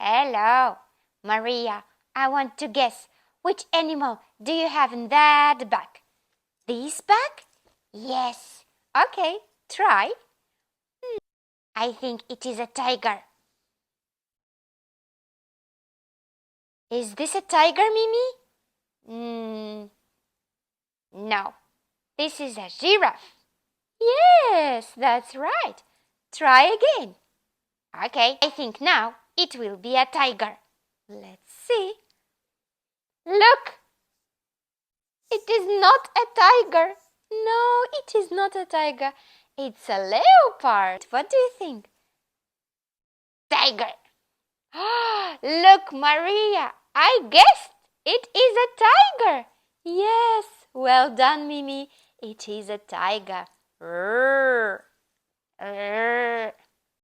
Hello, Maria. I want to guess. Which animal do you have in that bag? This bag? Yes. Okay, try. I think it is a tiger. Is this a tiger, Mimi? No. This is a giraffe. Yes, that's right. Try again. Okay, I think now it will be a tiger. Let's see. Look! It is not a tiger. No, it is not a tiger. It's a leopard. What do you think? Tiger. Look, Maria, I guessed. It is a tiger. Yes, well done, Mimi. It is a tiger. Rrr. Rrr.